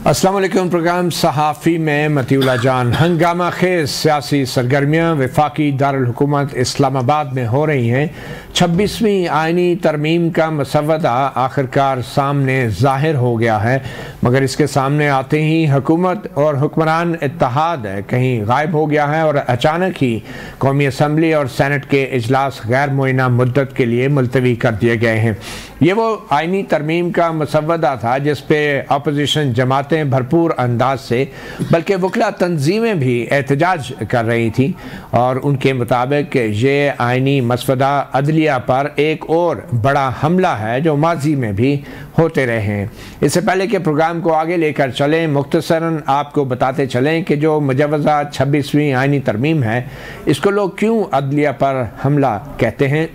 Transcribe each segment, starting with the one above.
अस्सलाम वालेकुम। प्रोग्राम सहाफ़ी में मतीउल्लाह जान। हंगामा खेज सियासी सरगर्मियाँ वफाकी दारुल हुकूमत इस्लामाबाद में हो रही हैं। 26वीं आइनी तरमीम का मसवदा आखिरकार सामने ज़ाहिर हो गया है, मगर इसके सामने आते ही हुकूमत और हुक्मरान इत्तेहाद कहीं गायब हो गया है और अचानक ही कौमी असम्बली और सेनेट के इजलास गैर मुअय्यना मुद्दत के लिए मुलतवी कर दिए गए हैं। ये वो आइनी तरमीम का मसवदा था जिस पे अपोजिशन जमातें भरपूर अंदाज से बल्कि वकला तंजीमें भी एहतजाज कर रही थी और उनके मुताबिक ये आइनी मसवदा अदलिया पर एक और बड़ा हमला है जो माजी में भी होते रहे हैं। इससे पहले के प्रोग्राम को आगे लेकर चलें, मुख्तसरन आपको बताते चलें कि जो मुजवज़ा 26वीं आइनी तरमीम है इसको लोग क्यों अदलिया पर हमला कहते हैं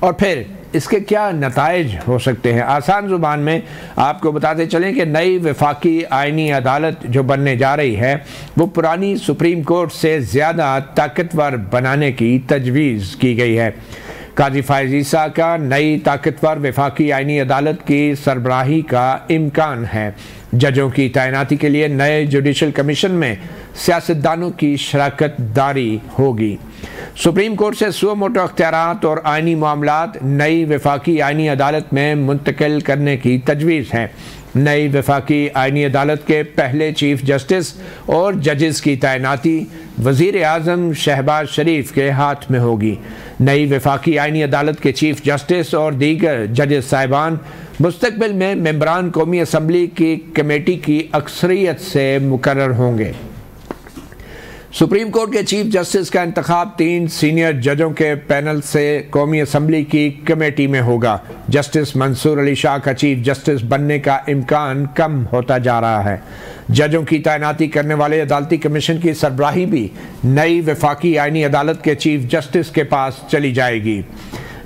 और फिर इसके क्या नताइज हो सकते हैं। आसान ज़ुबान में आपको बताते चलें कि नई वफाकी आइनी अदालत जो बनने जा रही है वो पुरानी सुप्रीम कोर्ट से ज़्यादा ताकतवर बनाने की तजवीज़ की गई है। काजी फायज़ ईसा का नई ताकतवर वफाकी आइनी अदालत की सरबराही का इम्कान है। जजों की तैनाती के लिए नए जुडिशल कमीशन में सियासतदानों की शराकत दारी होगी। सुप्रीम कोर्ट से सुओ मोटो अख्तियारात और आइनी मामलात नई वफाकी आइनी अदालत में मुंतकिल करने की तजवीज़ है। नई वफाकी आइनी अदालत के पहले चीफ जस्टिस और जजेस की तैनाती वज़ीर आज़म शहबाज शरीफ के हाथ में होगी। नई वफाकी आइनी अदालत के चीफ जस्टिस और दीगर जजेस साहिबान मुस्तकबिल में मेंबरान कौमी असम्बली की कमेटी की अक्सरियत से मुकर्रर होंगे। सुप्रीम कोर्ट के चीफ जस्टिस का इंतखाब 3 सीनियर जजों के पैनल से कौमी असम्बली की कमेटी में होगा। जस्टिस मंसूर अली शाह का चीफ जस्टिस बनने का इम्कान कम होता जा रहा है। जजों की तैनाती करने वाले अदालती कमीशन की सरबराही भी नई वफाकी आइनी अदालत के चीफ जस्टिस के पास चली जाएगी।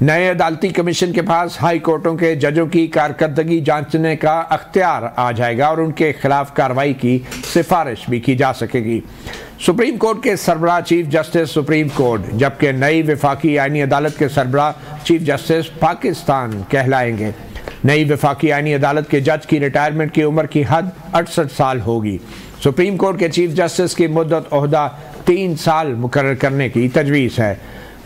नए अदालती कमीशन के पास हाई कोर्टों के जजों की कारकर्दगी जांचने का अख्तियार आ जाएगा और उनके खिलाफ कार्रवाई की सिफारिश भी की जा सकेगी। सुप्रीम कोर्ट के सरबराह चीफ जस्टिस सुप्रीम कोर्ट, जबकि नई वफाकी आइनी अदालत के सरबराह चीफ जस्टिस पाकिस्तान कहलाएंगे। नई वफाकी आइनी अदालत के जज की रिटायरमेंट की उम्र की हद 68 साल होगी। सुप्रीम कोर्ट के चीफ जस्टिस की मुद्दत ओहदा 3 साल मुकर्रर करने की तजवीज़ है।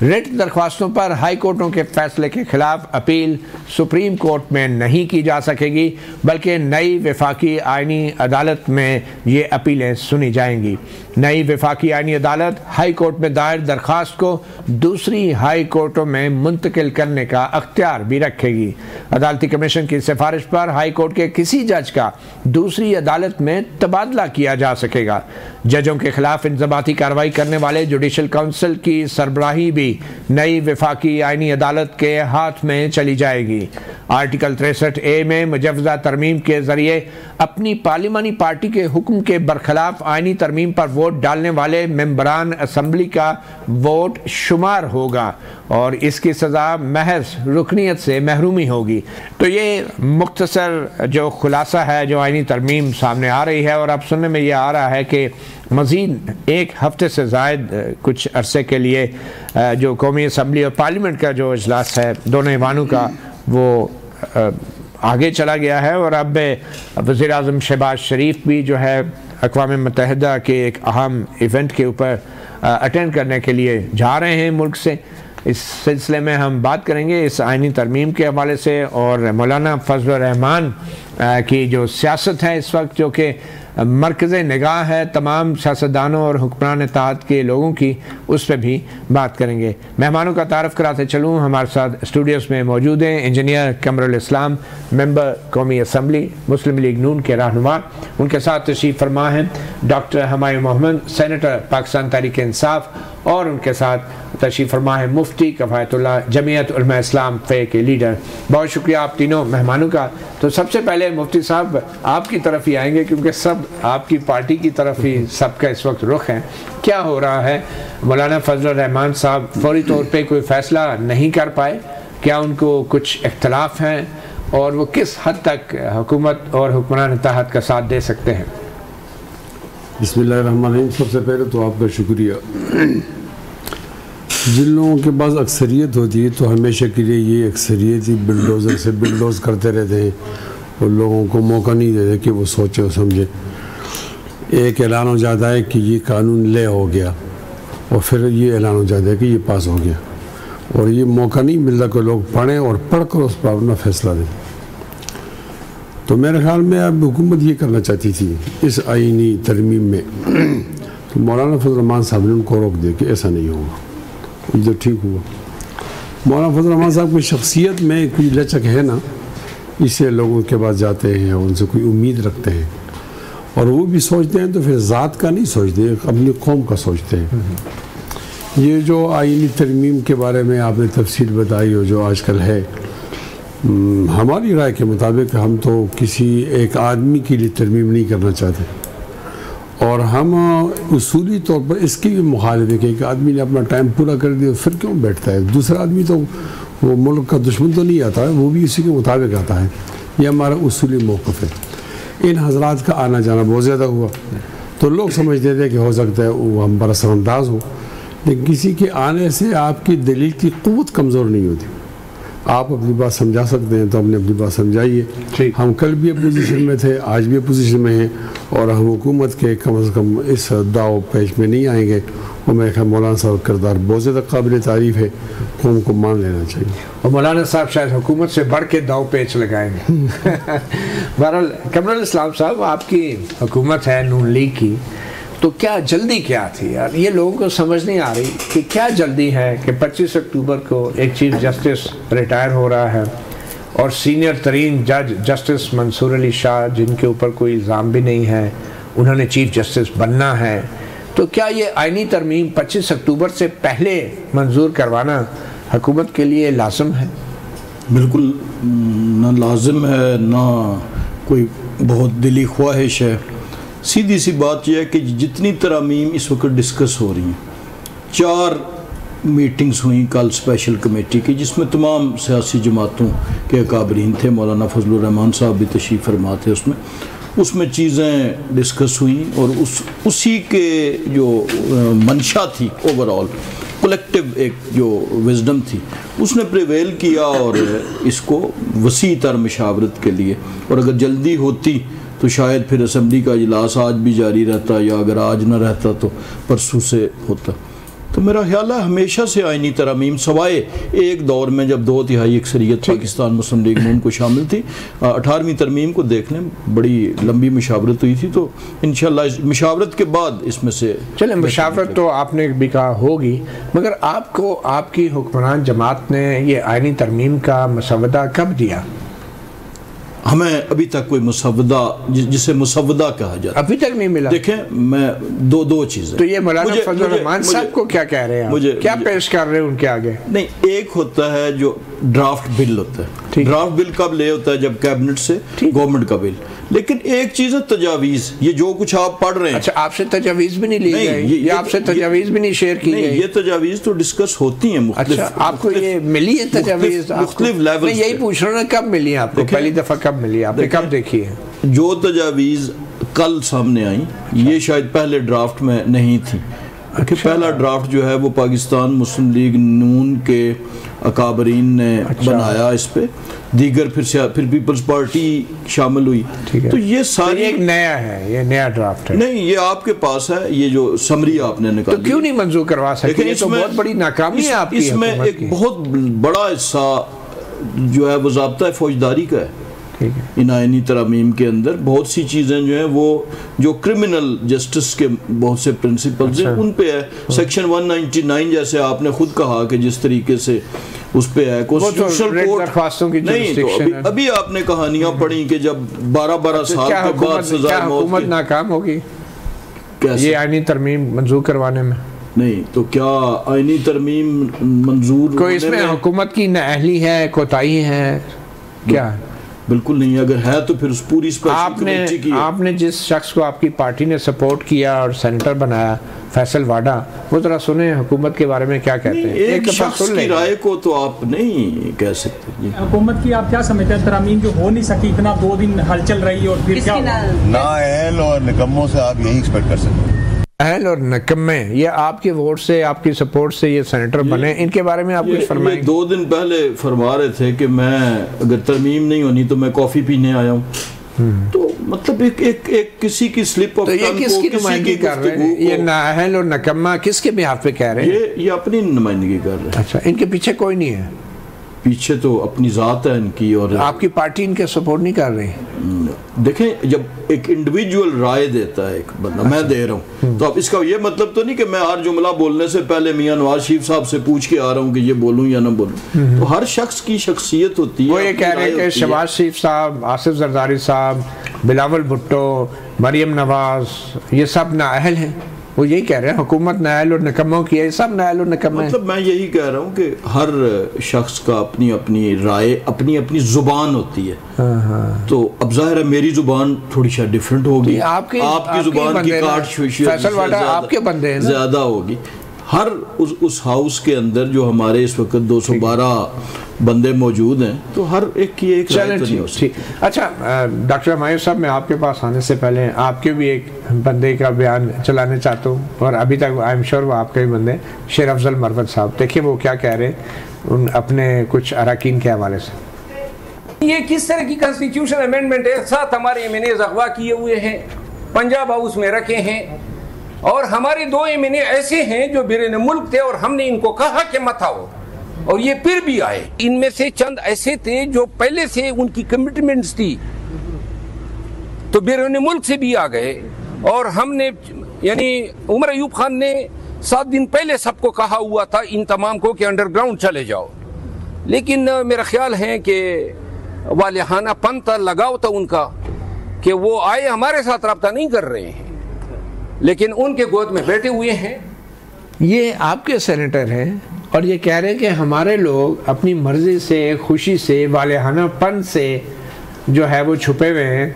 रिट दरख्वास्तों पर हाई कोर्टों के फैसले के खिलाफ अपील सुप्रीम कोर्ट में नहीं की जा सकेगी, बल्कि नई वफाकी आइनी अदालत में ये अपीलें सुनी जाएंगी। नई वफाकी आइनी अदालत हाई कोर्ट में दायर दरख्वास्त को दूसरी हाई कोर्टों में मुंतकिल करने का अख्तियार भी रखेगी। अदालती कमीशन की सिफारिश पर हाई कोर्ट के किसी जज का दूसरी अदालत में तबादला किया जा सकेगा। जजों के खिलाफ इंज़बाती कार्रवाई करने वाले जुडिशल काउंसिल की सरबराही भी नई वफाकी आइनी अदालत के हाथ में चली जाएगी। आर्टिकल 63A में मुजवज़ा तरमीम के जरिए अपनी पार्लिमानी पार्टी के हुक्म के बरखिलाफ आइनी तरमीम पर वोट डालने वाले मेंबरान असम्बली का वोट शुमार होगा और इसकी सज़ा महज रुकनियत से महरूमी होगी। तो ये मुख्तसर जो खुलासा है जो आइनी तरमीम सामने आ रही है, और अब सुनने में ये आ रहा है कि मज़ीद 1 हफ्ते से ज़ायद कुछ अरसे के लिए जो कौमी असम्बली और पार्लियामेंट का जो इजलास है दोनों ऐवानों का वो आगे चला गया है और अब वज़ीर आज़म शहबाज शरीफ भी जो है अक़वाम मुत्तहिदा के एक अहम इवेंट के ऊपर अटेंड करने के लिए जा रहे हैं मुल्क से। इस सिलसिले में हम बात करेंगे इस आइनी तरमीम के हवाले से और मौलाना फजलुर रहमान की जो सियासत है इस वक्त जो कि मरकज़ निगाह है तमाम सियासतदानों और हुक्मरान इत्तेहाद के लोगों की, उस पर भी बात करेंगे। मेहमानों का तारफ़ कराते चलूँ, हमारे साथ स्टूडियोज़ में मौजूद हैं इंजीनियर कमरुल इस्लाम, मेंबर कौमी असम्बली मुस्लिम लीग नून के रहनुमा। उनके साथ तशरीफ़ फरमा हैं डॉक्टर हमायूं मोहम्मद, सेनेटर पाकिस्तान तहरीक इंसाफ, और उनके साथ तशरीफ़ फरमा है मुफ्ती कफ़ायतुल्लाह, जमीयत उलमा इस्लाम फ़े के लीडर। बहुत शुक्रिया आप तीनों मेहमानों का। तो सबसे पहले मुफ्ती साहब आपकी तरफ ही आएंगे क्योंकि सब आपकी पार्टी की तरफ ही सबका इस वक्त रुख है। क्या हो रहा है? मौलाना फजलुर रहमान साहब फौरी तौर पे कोई फ़ैसला नहीं कर पाए, क्या उनको कुछ इख्तलाफ हैं और वो किस हद तक हुकूमत और हुक्मरान इत्तेहाद का साथ दे सकते हैं? बिस्मिल्लाहिर्रहमानिर्रहीम। सबसे पहले तो आपका शुक्रिया। जिन लोगों के पास अक्सरियत होती है तो हमेशा के लिए ये अक्सरियत ही बिल्डोज़र से बिल्डोज़ करते रहते हैं वो लोगों को मौका नहीं देते कि वो सोचे और समझे। एक ऐलान हो जाता है कि ये कानून ले हो गया और फिर ये ऐलान हो जाता है कि ये पास हो गया, और ये मौका नहीं मिलता कि लोग पढ़ें और पढ़कर उस पर अपना फैसला दें। तो मेरे ख्याल में अब हुकूमत ये करना चाहती थी इस आईनी तरमीम में, तो मौलाना फजल रहमान साहब ने उनको रोक दिया कि ऐसा नहीं होगा। ये तो ठीक हुआ। मौलाना फजल रहमान साहब की शख्सियत में कोई लचक है ना, इससे लोगों के पास जाते हैं, उनसे कोई उम्मीद रखते हैं, और वो भी सोचते हैं तो फिर ज़ात का नहीं सोचते, अपनी कौम का सोचते हैं। ये जो आईनी तरमीम के बारे में आपने तफसील बताई हो जो आजकल है, हमारी राय के मुताबिक हम तो किसी एक आदमी के लिए तरमीम नहीं करना चाहते, और हम उसूली तौर पर इसकी भी मुखालिफ है कि एक आदमी ने अपना टाइम पूरा कर दिया फिर क्यों बैठता है। दूसरा आदमी तो वो मुल्क का दुश्मन तो नहीं आता है, वो भी इसी के मुताबिक आता है। ये हमारा उसूली मौक़िफ़ है। इन हजरात का आना जाना बहुत ज़्यादा हुआ तो लोग समझते थे कि हो सकता है वो हम पर असरअंदाज हो, लेकिन किसी के आने से आपकी दलील की क़ुव्वत कमज़ोर नहीं होती। आप अपनी बात समझा सकते हैं तो हमने अपनी बात समझाइए। हम कल भी अपोजिशन में थे, आज भी अपोजिशन में हैं, और हम हुकूमत के कम से कम इस दाव पेश में नहीं आएंगे। और मेरे ख्याल मौलाना साहब का किरदार बहुत ज़्यादा काबिल तारीफ़ है, कौम को मान लेना चाहिए। और मौलाना साहब शायद हुकूमत से बढ़ के दाव पेच लगाएंगे। बहरहाल कमरुल इस्लाम साहब, आपकी हुकूमत है नून लीग की, तो क्या जल्दी क्या थी यार? ये लोगों को समझ नहीं आ रही कि क्या जल्दी है कि 25 अक्टूबर को एक चीफ जस्टिस रिटायर हो रहा है और सीनियर तरीन जज जस्टिस मंसूर अली शाह, जिनके ऊपर कोई इल्ज़ाम भी नहीं है, उन्होंने चीफ जस्टिस बनना है। तो क्या ये आईनी तरमीम 25 अक्टूबर से पहले मंजूर करवाना हुकूमत के लिए लाज़िम है? बिल्कुल ना लाजिम है, ना कोई बहुत दिली ख्वाहिश है। सीधी सी बात यह है कि जितनी तरामीम इस वक्त डिस्कस हो रही हैं, 4 मीटिंग्स हुई कल स्पेशल कमेटी की, जिसमें तमाम सियासी जमातों के अकाबरीन थे, मौलाना फजलुर रहमान साहब भी तशरीफ़ फरमा थे उसमें चीज़ें डिस्कस हुई, और उसी के जो मंशा थी, ओवरऑल कलेक्टिव एक जो विजडम थी, उसने प्रिवेल किया और इसको वसी तर मशावरत के लिए। और अगर जल्दी होती तो शायद फिर असम्बली का इजलास आज भी जारी रहता, या अगर आज न रहता तो परसों से होता। तो मेरा ख्याल है हमेशा से आईनी तरमीम, सवाए एक दौर में जब 2/3 अक्सरियत पाकिस्तान मुस्लिम लीग नून को शामिल थी, 18वीं तरमीम को देखने बड़ी लंबी मुशावरत हुई थी। तो इंशाअल्लाह मुशावरत के बाद इसमें से चले, मुशावरत तो आपने भी कहा होगी, मगर आपको आपकी हुक्मरान जमात ने ये आईनी तरमीम का मसवदा कब दिया? हमें अभी तक कोई मुसवदा, जिसे मुसवदा कहा जाता है, अभी तक नहीं मिला। देखें, मैं दो चीज़ें, तो ये मौलाना फजल रहमान साहब को क्या कह रहे हैं, मुझे क्या पेश कर रहे हैं उनके आगे? नहीं, एक होता है जो ड्राफ्ट बिल होता है। ड्राफ्ट बिल कब ले होता है? जब कैबिनेट से गवर्नमेंट का बिल। लेकिन एक चीज़ है तजावीज़, ये जो कुछ आप पढ़ रहे हैं। अच्छा, आपसे तजावीज़ भी नहीं ली गई? ये आपसे तजावीज़ भी नहीं शेयर की गई? ये तजावीज़ तो डिस्कस होती हैं। अच्छा, आपको ये मिली है तजावीज़? मुख्तलिफ लेवल, मैं यही पूछ रहा हूँ, कब मिली है आपको? पहली दफ़ा कब मिली, आपने कब देखी है? जो तजावीज़ कल सामने आई, ये शायद पहले ड्राफ्ट में नहीं थी। पहला ड्राफ्ट जो है वो पाकिस्तान मुस्लिम लीग नून के अकाबरीन ने बनाया, इस पे दीगर फिर पीपल्स पार्टी शामिल हुई। तो ये सारी एक नया है, ये नया ड्राफ्ट है। नहीं, ये आपके पास है, ये जो समरी आपने निकाली। तो क्यों नहीं मंजूर करवा सकते? ये तो बहुत बड़ी नाकामी है आपकी। इसमें एक बहुत बड़ा हिस्सा जो है वो ज़ाब्ता फौजदारी का है। इन आईनी तरमीम के अंदर बहुत सी चीज़ें जो हैं वो जो क्रिमिनल जस्टिस के बहुत से प्रिंसिपल्स हैं उन पे है। सेक्शन 199 जैसे आपने खुद कहा कि जिस तरीके से उस पे है कॉन्स्टिट्यूशनल कोर्ट नहीं, तो अभी आपने कहानियां पढ़ी कि जब 12 साल के बाद सजा मौत की नाकाम होगी ये आईनी तरमीम मंजूर करवाने में। नहीं तो क्या आईनी तरमीम मंजूर कोई इसमें हुकूमत की नाअहली है, कोताही है क्या? बिल्कुल नहीं। अगर है तो फिर उस पूरी आपने जिस शख्स को आपकी पार्टी ने सपोर्ट किया और सेंटर बनाया, फैसल वाडा, वो जरा सुने हुकूमत के बारे में क्या कहते हैं। एक शख्स की राय को तो आप नहीं कह सकते। हुकूमत की आप क्या समझते हैं? तरमीम जो हो नहीं सकी, इतना 2 दिन हलचल रही और फिर क्या नाअहल और निकम्मों से आप यही एक्सपेक्ट कर सकते हैं। अहल और नकम्मे, ये आपके वोट से, आपकी सपोर्ट से ये सेनेटर बने, इनके बारे में आप कुछ फरमाएं? 2 दिन पहले फरमा रहे थे कि मैं अगर तरमीम नहीं होनी तो मैं कॉफ़ी पीने आया हूँ। तो मतलब एक किसी की स्लिप ऑफ टंग को, किसकी नुमाइंदगी कर रहे हैं ये अहल और नकम्मा, किसके बिहाफ पे कह रहे हैं? ये अपनी नुमाइंदगी कर रहे हैं। अच्छा, इनके पीछे कोई नहीं है? पीछे तो अपनी ज़ात है इनकी। और आपकी पार्टी इनके सपोर्ट नहीं कर रही? देखें, जब एक इंडिविजुअल राय देता है एक बंदा, मैं दे रहा हूँ, तो अब इसका ये मतलब तो नहीं कि मैं हर जुमला बोलने से पहले मियां नवाज शरीफ साहब से पूछ के आ रहा हूँ कि ये बोलूँ या ना बोलूँ। तो हर शख्स की शख्सियत होती है। वो ये कह रहे हैं कि शहबाज शरीफ साहब, आसिफ जरदारी साहब, बिलावल भुट्टो, मरियम नवाज, ये सब नाअहल हैं। वो यही कह रहे हैं हुकूमत नाअहल और निकम्मों की है, सब नाअहल और निकम्मे। मतलब मैं यही कह रहा हूँ कि हर शख्स का अपनी अपनी राय, अपनी अपनी जुबान होती है। तो अब जाहिर है मेरी जुबान थोड़ी शायद डिफरेंट होगी, आपकी जुबान की आपके बंदे हैं ज्यादा होगी। हर उस हाउस के अंदर जो हमारे इस वक्त 212 बंदे मौजूद हैं, तो हर एक की एक राय तो नहीं हो सकती। अच्छा डॉक्टर हमायूं साहब, मैं आपके पास आने से पहले आपके भी एक बंदे का बयान चलाने चाहता हूँ, और अभी तक आई एम श्योर वो आपके भी बंदे, शेर अफजल मरवत साहब। देखिए वो क्या कह रहे हैं उन अपने कुछ अरकान के हवाले से। ये किस तरह की कॉन्स्टिट्यूशन अमेंडमेंट है? 7 हमारे MNA अगवा किए हुए हैं, पंजाब हाउस में रखे हैं, और हमारे 2 MNA ऐसे हैं जो बिरन मुल्क थे और हमने इनको कहा कि मत आओ, और ये फिर भी आए। इनमें से चंद ऐसे थे जो पहले से उनकी कमिटमेंट्स थी, तो बिरन मुल्क से भी आ गए। और हमने यानी उमर अयूब खान ने 7 दिन पहले सबको कहा हुआ था इन तमाम को कि अंडरग्राउंड चले जाओ, लेकिन मेरा ख्याल है कि वालिहाना पंथ लगाव था उनका कि वो आए, हमारे साथ रब्ता नहीं कर रहे हैं, लेकिन उनके गोद में बैठे हुए हैं। ये आपके सेनेटर हैं और ये कह रहे हैं कि हमारे लोग अपनी मर्जी से, खुशी से, वालिहानापन से जो है वो छुपे हुए हैं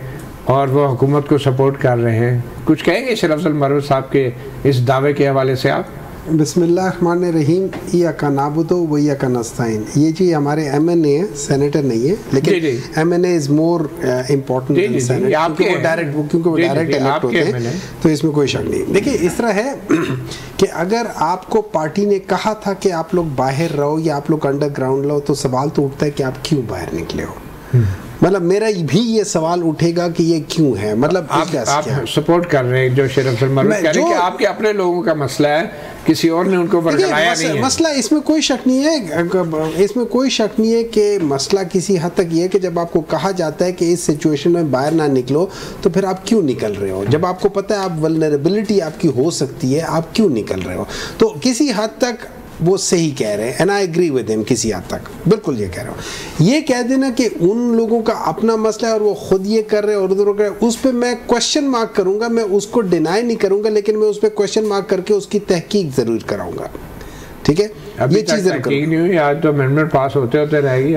और वो हुकूमत को सपोर्ट कर रहे हैं। कुछ कहेंगे शेर अफजल मरवत साहब के इस दावे के हवाले से आप? बिस्मिल्लाहिर्रहमानिर्रहीम। इय्याका नाबुदु व इय्याका नस्तईन, ये जी हमारे MNA है, सेनेटर नहीं है, लेकिन MNA is more important then senator, क्योंकि वो डायरेक्ट इलेक्ट होते हैं, तो इसमें कोई शक नहीं। देखिए इस तरह है कि अगर आपको पार्टी ने कहा था कि आप लोग बाहर रहो या आप लोग अंडरग्राउंड रहो, तो सवाल तो उठता है कि आप क्यों बाहर निकले हो। मतलब मेरा भी ये सवाल उठेगा कि ये क्यों है, मतलब आप सपोर्ट कर रहे हैं जो शेर अफजल मरवत कह रहे हैं कि आपके अपने लोगों का मसला है, किसी और ने उनको बरगलाया नहीं है। मसला इसमें कोई शक नहीं है, इसमें कोई शक नहीं है कि मसला किसी हद तक ये है कि जब आपको कहा जाता है कि इस सिचुएशन में बाहर ना निकलो, तो फिर आप क्यों निकल रहे हो? जब आपको पता है आप वल्नरेबिलिटी आपकी हो सकती है, आप क्यों निकल रहे हो? तो किसी हद तक वो सही कह रहे हैं, and I agree with him. किसी हद तक बिल्कुल ये कह रहा हूँ। ये कह देना कि उन लोगों का अपना मसला है और वो खुद ये कर रहे हैं और उधर कर रहे हैं, उस पर मैं क्वेश्चन मार्क करूंगा, मैं उसको डिनाई नहीं करूंगा, लेकिन मैं उस पर क्वेश्चन मार्क करके उसकी तहकीक जरूर कराऊंगा। ठीक है, ये चीज नहीं हुई, आज तो अमेंडमेंट पास होते होते रहेगी।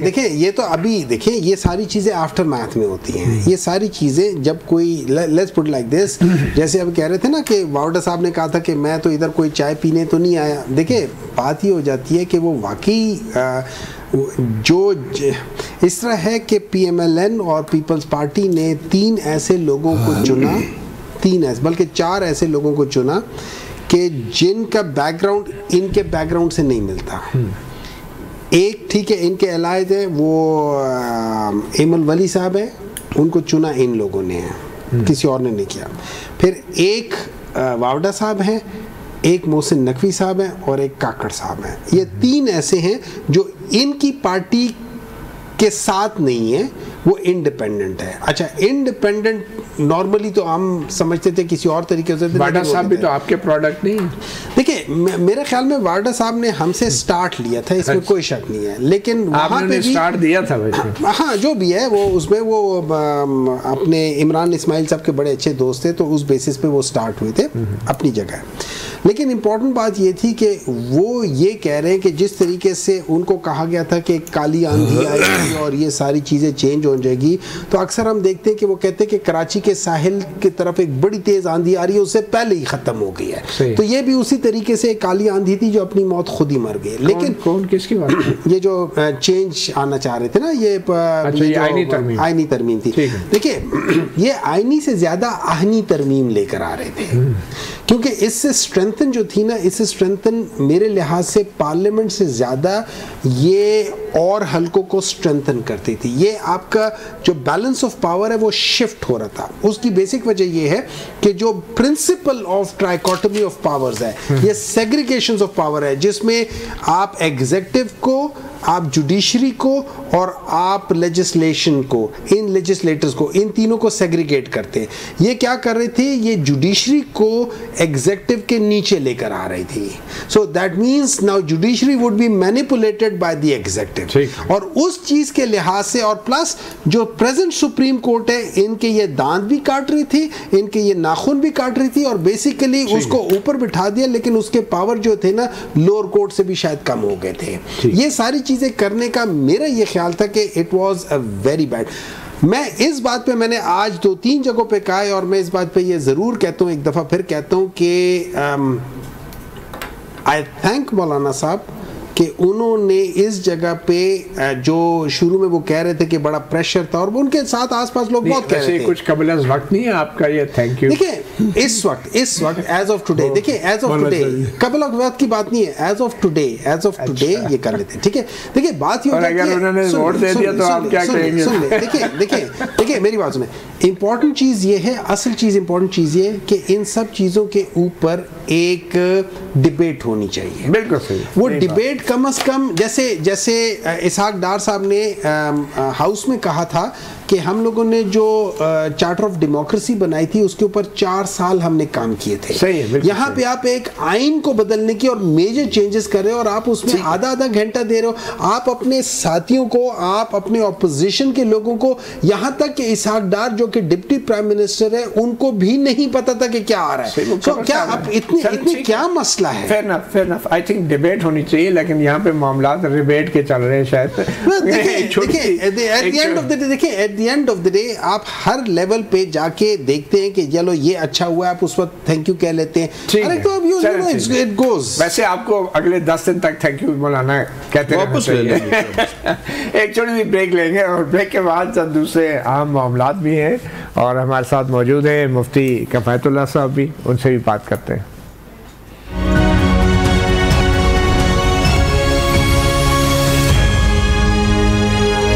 देखिए ये तो अभी देखिए ये सारी चीजें आफ्टर मैथ में होती हैं। ये सारी चीजें जब कोई, लेट्स पुट लाइक दिस, जैसे अब कह रहे थे ना कि वावडा साहब ने कहा था कि मैं तो इधर कोई चाय पीने तो नहीं आया। देखिए बात ये हो जाती है कि वो वाकई जो इस तरह है कि PMLN और पीपल्स पार्टी ने 3 ऐसे लोगों को चुना, 3 ऐसे बल्कि 4 ऐसे लोगों को चुना कि जिनका बैकग्राउंड इनके बैकग्राउंड से नहीं मिलता। एक ठीक है इनके अलायद है, वो एमल वली साहब है, उनको चुना इन लोगों ने है, किसी और ने नहीं किया। फिर एक वावडा साहब हैं, एक मोहसिन नकवी साहब हैं और एक काकड़ साहब हैं। ये 3 ऐसे हैं जो इनकी पार्टी के साथ नहीं है, वो इंडिपेंडेंट है। अच्छा, इंडिपेंडेंट नॉर्मली तो हम समझते थे किसी और तरीके से। वाडा साहब भी तो आपके प्रोडक्ट नहीं है। देखिए मेरे ख्याल में वाडा साहब ने हमसे स्टार्ट लिया था, इसमें कोई शक नहीं है, लेकिन वहाँ पे भी स्टार्ट दिया था वैसे। हाँ जो भी है वो उसमें वो अपने इमरान इस्माइल साहब के बड़े अच्छे दोस्त थे, तो उस बेसिस पे वो स्टार्ट हुए थे अपनी जगह। लेकिन इम्पोर्टेंट बात ये थी कि वो ये कह रहे हैं कि जिस तरीके से उनको कहा गया था कि काली आंधी आएगी और ये सारी चीज़ें चेंज हो जाएगी, तो अक्सर हम देखते हैं कि वो कहते हैं कि कराची के साहिल की तरफ एक बड़ी तेज़ आंधी आ रही है, उससे पहले ही ख़त्म हो गई है। तो ये भी उसी तरीके से काली आंधी थी जो अपनी मौत खुद ही मर गई। लेकिन कौन किसकी बात? ये जो चेंज आना चाह रहे थे ना, ये आईनी तरमीम थी। देखिए, ये आईनी से ज़्यादा आहनी तरमीम लेकर आ रहे थे, क्योंकि इससे स्ट्रेंथन जो थी ना, इससे स्ट्रेंथन मेरे लिहाज से पार्लियामेंट से ज़्यादा ये और हल्कों को स्ट्रेंथन करती थी। ये आपका जो बैलेंस ऑफ पावर है वो शिफ्ट हो रहा था। उसकी बेसिक वजह ये है कि जो प्रिंसिपल ऑफ ट्राइकोटमी ऑफ पावर्स है, ये सेग्रीगेशन ऑफ पावर है, जिसमें आप एग्जीक्यूटिव को, आप जुडिशरी को और आप लेजिस्लेशन को, इन लेजिस्लेटर्स को, इन तीनों को सेग्रीगेट करते हैं। ये क्या कर रहे थे? ये जुडिशरी को एग्जीक्यूटिव के नीचे लेकर आ रही थी। So that means now judiciary would be manipulated by the executive. और उस चीज के लिहाज से, और प्लस जो प्रेजेंट सुप्रीम कोर्ट है, इनके ये दांत भी काट रही थी, इनके ये नाखून भी काट रही थी, और बेसिकली उसको ऊपर बिठा दिया, लेकिन उसके पावर जो थे ना, लोअर कोर्ट से भी शायद कम हो गए थे। ये सारी चीजें करने का मेरा ये ख्याल था कि it was a very bad. मैं इस बात पे, मैंने आज 2-3 जगहों पे कहा है, और मैं इस बात पे ये ज़रूर कहता हूँ, एक दफ़ा फिर कहता हूँ कि आई थैंक मौलाना साहब कि उन्होंने इस जगह पे जो शुरू में वो कह रहे थे कि बड़ा प्रेशर था, और उनके साथ आसपास लोग बहुत कह रहे थे। कुछ कबल वक्त नहीं है आपका ये थैंक यू। देखिए, इस वक्त एज ऑफ टुडे, देखिए एज ऑफ टुडे, कबल वक्त की बात नहीं है, एज ऑफ टुडे ये कर लेते हैं, ठीक है। देखिए, बात ये होती है, अगर उन्होंने वोट दे दिया तो आप क्या कहेंगे? देखिए मेरी बात सुने। इंपॉर्टेंट चीज़ ये है, असल चीज़ इंपॉर्टेंट चीज़ ये है कि इन सब चीज़ों के ऊपर एक डिबेट होनी चाहिए। बिल्कुल सही। वो डिबेट कम से कम, जैसे इसहाक डार साहब ने हाउस में कहा था कि हम लोगों ने जो चार्टर ऑफ डेमोक्रेसी बनाई थी, उसके ऊपर 4 साल हमने काम किए थे। सही है, यहाँ पे आप एक आइन को बदलने की और मेजर चेंजेस कर रहे हो, और आप उसमें आधा घंटा दे रहे हो। आप अपने साथियों को, आप अपने ऑपोजिशन के लोगों को, यहाँ तक कि इसहाक डार जो कि डिप्टी प्राइम मिनिस्टर है, उनको भी नहीं पता था कि क्या आ रहा है। तो क्या अब इतनी क्या मसला है? Fair enough, I think debate होनी चाहिए, लेकिन यहाँ पे मामला रिबेट के चल रहे हैं शायद। देखिए, at the end of the day आप हर लेवल पे जाके देखते हैं कि चलो ये अच्छा हुआ, आप उस वक्त थैंक यू कह लेते हैं। अरे तो अब इट गोज। वैसे आपको अगले 10 दिन तक थैंक यू मौलाना कहते वापस ले लेंगे। एक छोटी सी ब्रेक लेंगे, और ब्रेक के बाद सब दूसरे आम मामलात भी हैं, और हमारे साथ मौजूद हैं मुफ्ती कफायतुल्लाह साहब भी, उनसे भी बात करते हैं।